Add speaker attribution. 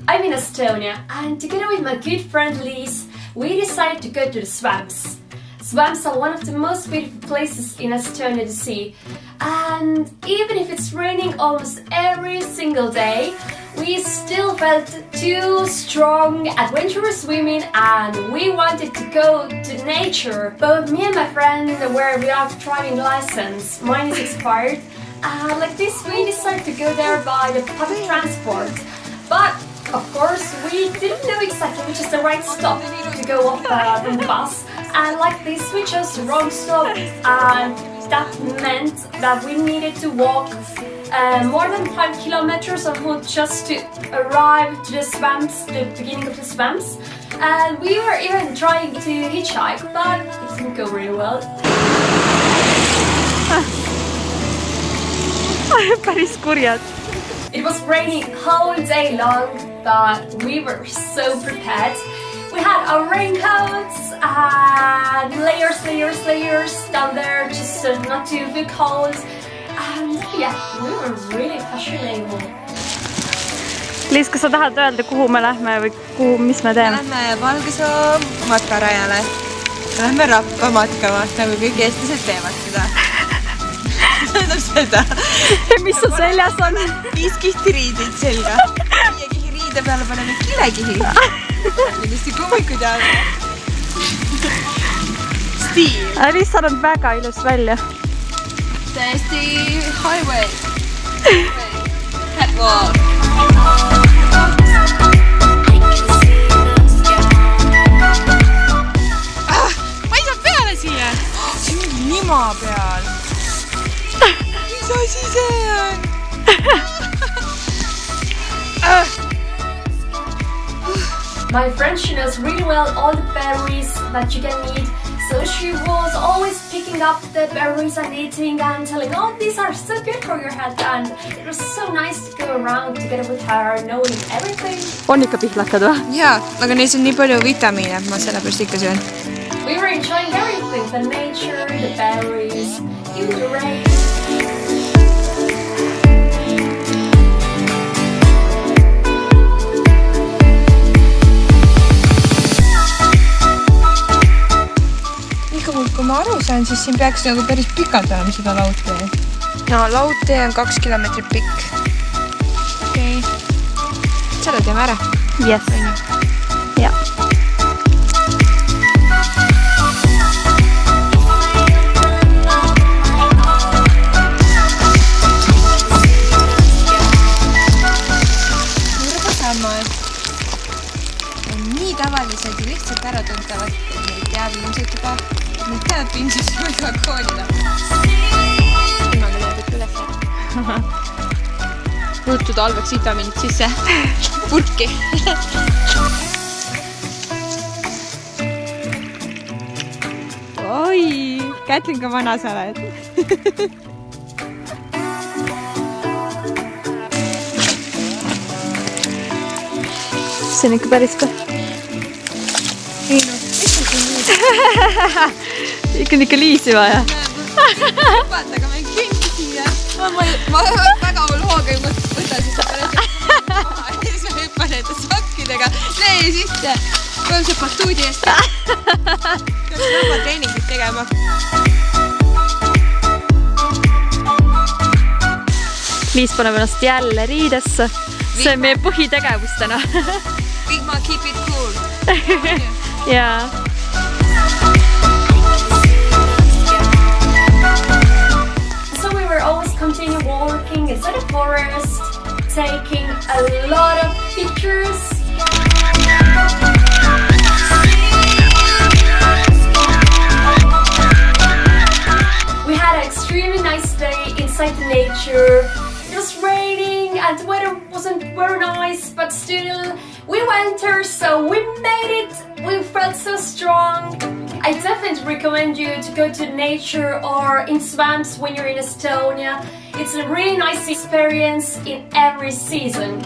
Speaker 1: I'm in Estonia, and together with my good friend Liis, we decided to go to the swamps. Swamps are one of the most beautiful places in Estonia to see, and even if it's raining almost every single day, we still felt too strong, adventurous swimming, and we wanted to go to nature. Both me and my friend were without driving license. Mine is expired. Like this, we decided to go there by the public transport. But of course, we didn't know exactly which is the right stop to go off from the bus. And like this, we chose the wrong stop, and that meant that we needed to walk more than 5 kilometers on foot just to arrive to the swamps, the beginning of the swamps. And we were even trying to hitchhike, but it didn't go very well.
Speaker 2: Päris kurjad.
Speaker 1: It was raining whole day long, but we were so prepared. We had our raincoats and layers down there just not to feel cold. And yeah, we were really fashionable.
Speaker 2: Liis, kas sa tahad öelda, kuhu me lähme või mis me teeme?
Speaker 3: Lähme Valgesoo matkarajale. Lähme Rappa matkama, nagu kõik eestlased teevad seda. Tähendab seda.
Speaker 2: Mis su seljas on?
Speaker 3: 5 kihti riidid selga. 5 kihi riide peale paneme kilekihi. Kindlasti kummikud ja stiil.
Speaker 2: Liis, sa oled väga ilus välja.
Speaker 3: Täiesti highway. Catwalk. Ma ei saa peale siia. See on nima peal. Mis asi see on?
Speaker 1: My friend, she knows really well all the berries that you can eat. So she was always picking up the berries and eating and telling, oh, these are so good for your health. And it was so nice to go around together with her, knowing everything.
Speaker 2: On ikka pihlakad või?
Speaker 3: Jaa, aga neis on nii palju vitamiine, ma sellepärast ikka söön.
Speaker 1: We were enjoying everything, the nature, the berries, even the rain. Kui ma aru saan, siis siin peaks nagu päris pikalt olema seda laudtee. No, laudtee on 2 kilomeetrit pikk. Okei. Selle teeme ära.
Speaker 2: Yes. Ja.
Speaker 3: Murvasamad on nii tavalised ja lihtsalt äratuntavad, et neid teab ilmselt juba. Neid teab ilmselt juba koolida. Ilmaga löödud üles. Ruttu talveks vitamiinid sisse. Purki. Oi, Kätlin, kui vana sa oled.
Speaker 2: See on ikka päris ka. Ikka on ikka Liisi vaja.
Speaker 3: Aga ma ei küngi siia. Ma väga hull hooga ei võta siis maha ja siis ma hüppan nende sokkidega lee sisse. Kui see batuudi eest. Peaks väga treeningid tegema.
Speaker 2: Liis paneb ennast jälle riidesse. See on meie põhitegevus täna.
Speaker 3: Vigma, keep it cool.
Speaker 2: Jaa.
Speaker 1: Continue walking inside the forest, taking a lot of pictures. We had an extremely nice day inside the nature. It was raining and the weather wasn't very nice, but still we went there, so we made it. We felt so strong. I definitely recommend you to go to nature or in swamps when you're in Estonia. It's a really nice experience in every season.